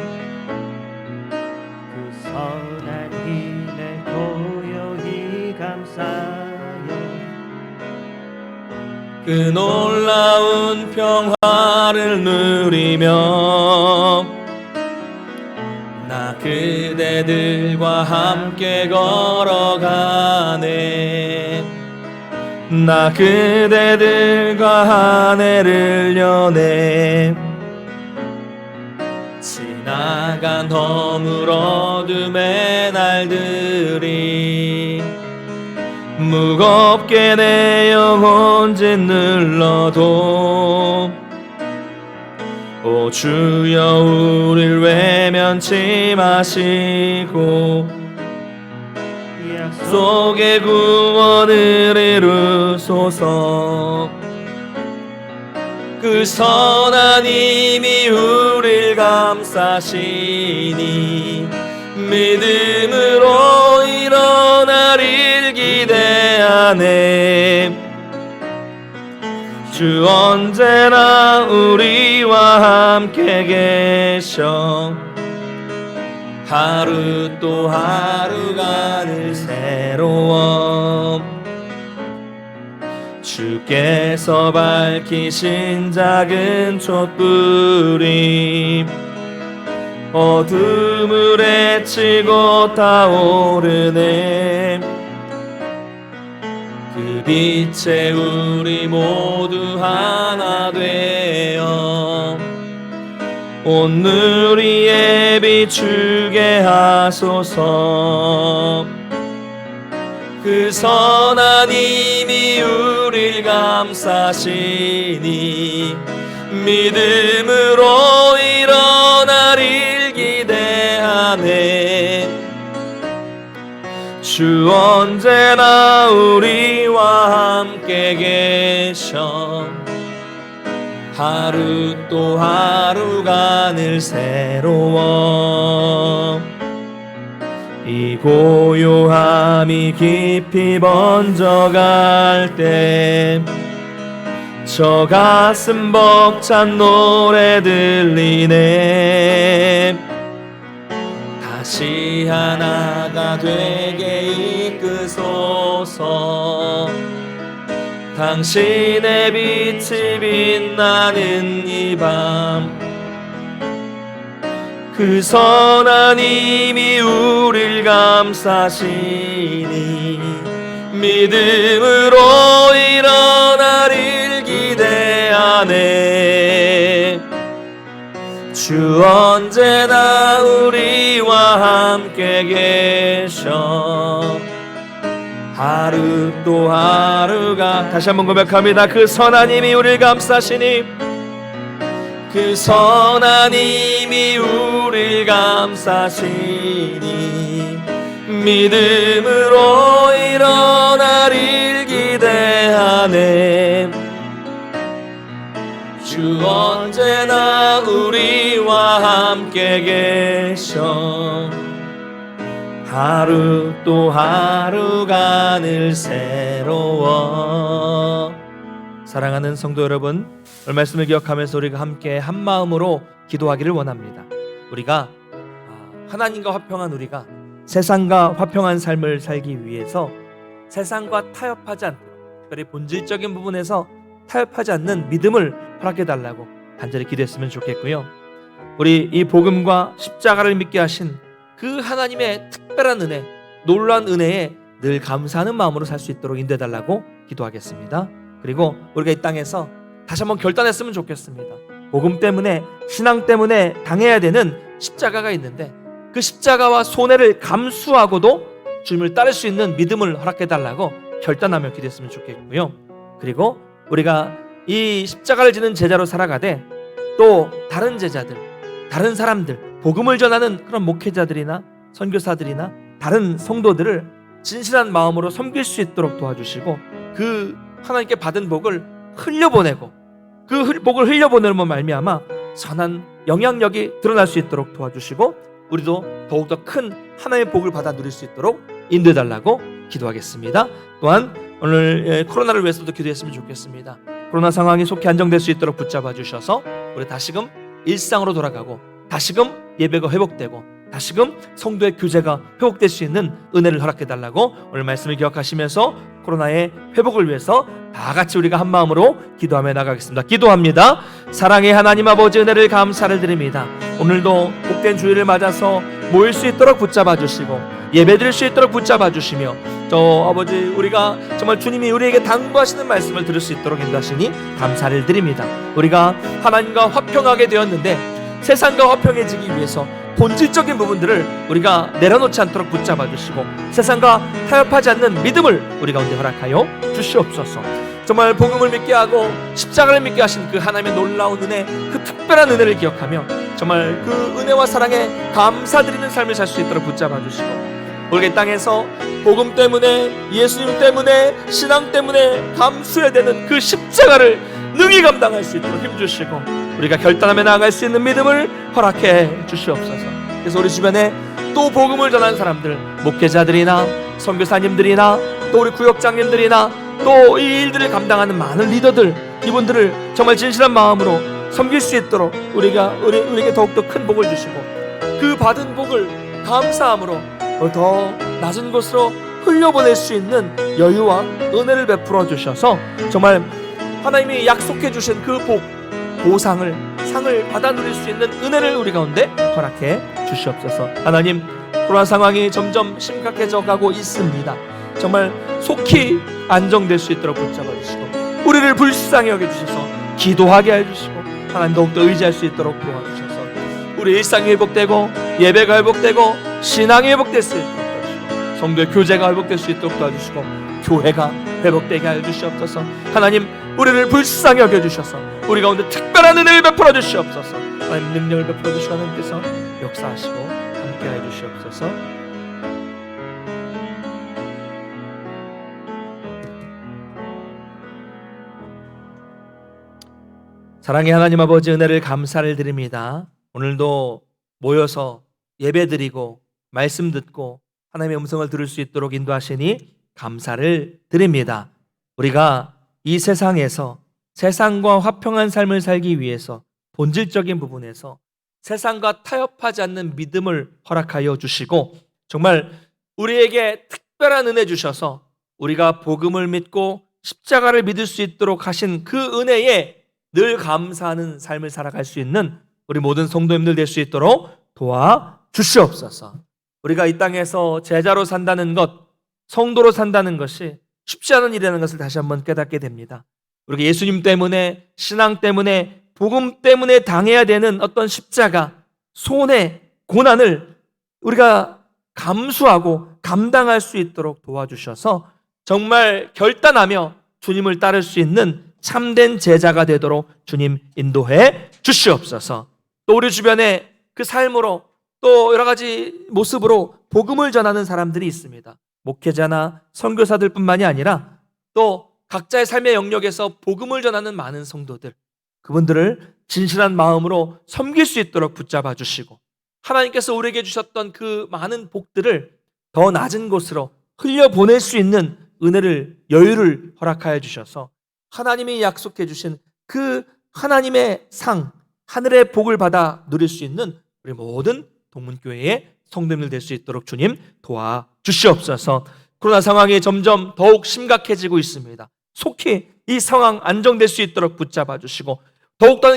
고요히 감사여 그 놀라운 평화를 누리며 나 그대들과 함께 걸어가네. 나 그대들과 한 해를 여네. 지나간 허물 어둠의 날들이 무겁게 내 영혼 짓눌러도 오 주여 우릴 외면치 마시고 약속의 구원을 이루소서. 그 선한 힘이 우릴 감싸시니 믿음으로 일어나릴 기대하네. 주 언제나 우리와 함께 계셔 하루 또 하루가 늘 새로워. 주께서 밝히신 작은 촛불이 어둠을 헤치고 타오르네. 그 빛에 우리 모두 하나 되어 온 누리에 비추게 하소서. 그 선한 힘이 우릴 감싸시니 믿음으로 일어나릴 기대하네. 주 언제나 우리와 함께 계셔 하루 또 하루가 늘 새로워. 이 고요함이 깊이 번져갈 때 저 가슴 벅찬 노래 들리네. 다시 하나가 되게 이끄소서. 당신의 빛이 빛나는 이 밤 그 선한 힘이 우릴 감싸시니 믿음으로 일어나릴 기대하네. 주 언제나 우리와 함께 계셔 하루 또 하루가 다시 한번 고백합니다. 그 선한 힘이 우리를 감싸시니 그 선한 힘이 우릴 감싸시니 믿음으로 일어나릴 기대하네. 주 언제나 우리와 함께 계셔 하루 또 하루가 늘 새로워. 사랑하는 성도 여러분, 오늘 말씀을 기억하면서 우리가 함께 한 마음으로 기도하기를 원합니다. 우리가 하나님과 화평한 우리가 세상과 화평한 삶을 살기 위해서 세상과 타협하지 않도록 특별히 본질적인 부분에서 타협하지 않는 믿음을 허락해 달라고 간절히 기도했으면 좋겠고요. 우리 이 복음과 십자가를 믿게 하신 그 하나님의 특별한 은혜, 놀라운 은혜에 늘 감사하는 마음으로 살 수 있도록 인도해달라고 기도하겠습니다. 그리고 우리가 이 땅에서 다시 한번 결단했으면 좋겠습니다. 복음 때문에, 신앙 때문에 당해야 되는 십자가가 있는데 그 십자가와 손해를 감수하고도 주님을 따를 수 있는 믿음을 허락해달라고 결단하며 기도했으면 좋겠고요. 그리고 우리가 이 십자가를 지는 제자로 살아가되 또 다른 제자들, 다른 사람들, 복음을 전하는 그런 목회자들이나 선교사들이나 다른 성도들을 진실한 마음으로 섬길 수 있도록 도와주시고 그 하나님께 받은 복을 흘려보내고 그 복을 흘려보내면 말미암아 선한 영향력이 드러날 수 있도록 도와주시고 우리도 더욱더 큰 하나님의 복을 받아 누릴 수 있도록 인도해달라고 기도하겠습니다. 또한 오늘 코로나를 위해서도 기도했으면 좋겠습니다. 코로나 상황이 속히 안정될 수 있도록 붙잡아 주셔서 우리 다시금 일상으로 돌아가고 다시금 예배가 회복되고 다시금 성도의 교제가 회복될 수 있는 은혜를 허락해달라고 오늘 말씀을 기억하시면서 코로나의 회복을 위해서 다 같이 우리가 한 마음으로 기도하며 나가겠습니다. 기도합니다. 사랑의 하나님 아버지, 은혜를 감사를 드립니다. 오늘도 복된 주일을 맞아서 모일 수 있도록 붙잡아 주시고 예배드릴 수 있도록 붙잡아 주시며 또 아버지 우리가 정말 주님이 우리에게 당부하시는 말씀을 들을 수 있도록 인도하시니 감사를 드립니다. 우리가 하나님과 화평하게 되었는데 세상과 화평해지기 위해서 본질적인 부분들을 우리가 내려놓지 않도록 붙잡아 주시고 세상과 타협하지 않는 믿음을 우리 가운데 허락하여 주시옵소서. 정말 복음을 믿게 하고 십자가를 믿게 하신 그 하나님의 놀라운 은혜, 그 특별한 은혜를 기억하며 정말 그 은혜와 사랑에 감사드리는 삶을 살 수 있도록 붙잡아 주시고 우리가 이 땅에서 복음 때문에, 예수님 때문에, 신앙 때문에 감수해야 되는 그 십자가를 능히 감당할 수 있도록 힘주시고 우리가 결단하며 나아갈 수 있는 믿음을 허락해 주시옵소서. 그래서 우리 주변에 또 복음을 전하는 사람들, 목회자들이나 선교사님들이나 또 우리 구역장님들이나 또 이 일들을 감당하는 많은 리더들, 이분들을 정말 진실한 마음으로 섬길 수 있도록 우리에게 더욱더 큰 복을 주시고 그 받은 복을 감사함으로 더 낮은 곳으로 흘려보낼 수 있는 여유와 은혜를 베풀어 주셔서 정말 하나님이 약속해 주신 그 복, 보상을, 상을 받아 누릴 수 있는 은혜를 우리 가운데 허락해 주시옵소서. 하나님, 코로나 상황이 점점 심각해져 가고 있습니다. 정말 속히 안정될 수 있도록 붙잡아 주시고 우리를 불쌍히 여겨주셔서 기도하게 해주시고 하나님 더욱더 의지할 수 있도록 도와주셔서 우리 일상이 회복되고 예배가 회복되고 신앙이 회복될 수 있도록 도와주시고 성도의 교제가 회복될 수 있도록 도와주시고 교회가 회복되게 해주시옵소서. 하나님, 우리를 불쌍히 여겨주셔서 우리 가운데 특별한 은혜를 베풀어 주시옵소서. 하나님, 능력을 베풀어 주시고 하나님께서 역사하시고 함께 해주시옵소서. 사랑의 하나님 아버지, 은혜를 감사를 드립니다. 오늘도 모여서 예배드리고 말씀 듣고 하나님의 음성을 들을 수 있도록 인도하시니 감사를 드립니다. 우리가 이 세상에서 세상과 화평한 삶을 살기 위해서 본질적인 부분에서 세상과 타협하지 않는 믿음을 허락하여 주시고 정말 우리에게 특별한 은혜 주셔서 우리가 복음을 믿고 십자가를 믿을 수 있도록 하신 그 은혜에 늘 감사하는 삶을 살아갈 수 있는 우리 모든 성도님들 될 수 있도록 도와주시옵소서. 우리가 이 땅에서 제자로 산다는 것, 성도로 산다는 것이 쉽지 않은 일이라는 것을 다시 한번 깨닫게 됩니다. 우리가 예수님 때문에, 신앙 때문에, 복음 때문에 당해야 되는 어떤 십자가, 손해, 고난을 우리가 감수하고 감당할 수 있도록 도와주셔서 정말 결단하며 주님을 따를 수 있는 참된 제자가 되도록 주님 인도해 주시옵소서. 또 우리 주변에 그 삶으로 또 여러 가지 모습으로 복음을 전하는 사람들이 있습니다. 목회자나 선교사들 뿐만이 아니라 또 각자의 삶의 영역에서 복음을 전하는 많은 성도들, 그분들을 진실한 마음으로 섬길 수 있도록 붙잡아 주시고 하나님께서 우리에게 주셨던 그 많은 복들을 더 낮은 곳으로 흘려보낼 수 있는 은혜를, 여유를 허락하여 주셔서 하나님이 약속해 주신 그 하나님의 상, 하늘의 복을 받아 누릴 수 있는 우리 모든 동문교회의 성도님들 될 수 있도록 주님 도와주시옵소서. 코로나 상황이 점점 더욱 심각해지고 있습니다. 속히 이 상황 안정될 수 있도록 붙잡아 주시고 더욱더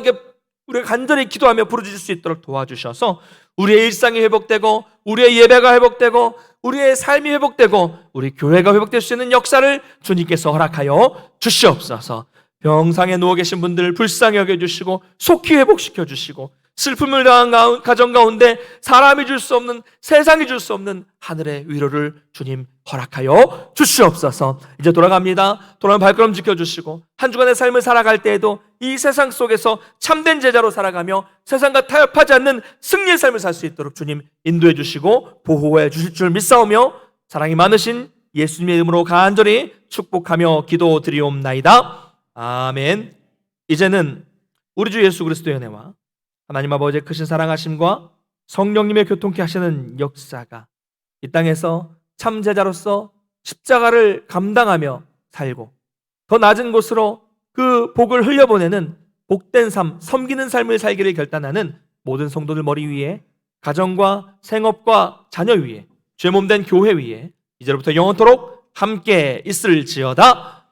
우리가 간절히 기도하며 부르짖을 수 있도록 도와주셔서 우리의 일상이 회복되고 우리의 예배가 회복되고 우리의 삶이 회복되고 우리 교회가 회복될 수 있는 역사를 주님께서 허락하여 주시옵소서. 병상에 누워 계신 분들을 불쌍히 여겨주시고 속히 회복시켜 주시고 슬픔을 당한 가정 가운데 사람이 줄 수 없는, 세상이 줄 수 없는 하늘의 위로를 주님 허락하여 주시옵소서. 이제 돌아갑니다. 돌아가면 발걸음 지켜주시고 한 주간의 삶을 살아갈 때에도 이 세상 속에서 참된 제자로 살아가며 세상과 타협하지 않는 승리의 삶을 살 수 있도록 주님 인도해 주시고 보호해 주실 줄 믿사오며 사랑이 많으신 예수님의 이름으로 간절히 축복하며 기도드리옵나이다. 아멘. 이제는 우리 주 예수 그리스도의 은혜와 하나님 아버지의 크신 사랑하심과 성령님의 교통케 하시는 역사가 이 땅에서 참 제자로서 십자가를 감당하며 살고 더 낮은 곳으로 그 복을 흘려보내는 복된 삶, 섬기는 삶을 살기를 결단하는 모든 성도들 머리 위에, 가정과 생업과 자녀 위에, 죄 몸된 교회 위에 이제로부터 영원토록 함께 있을지어다.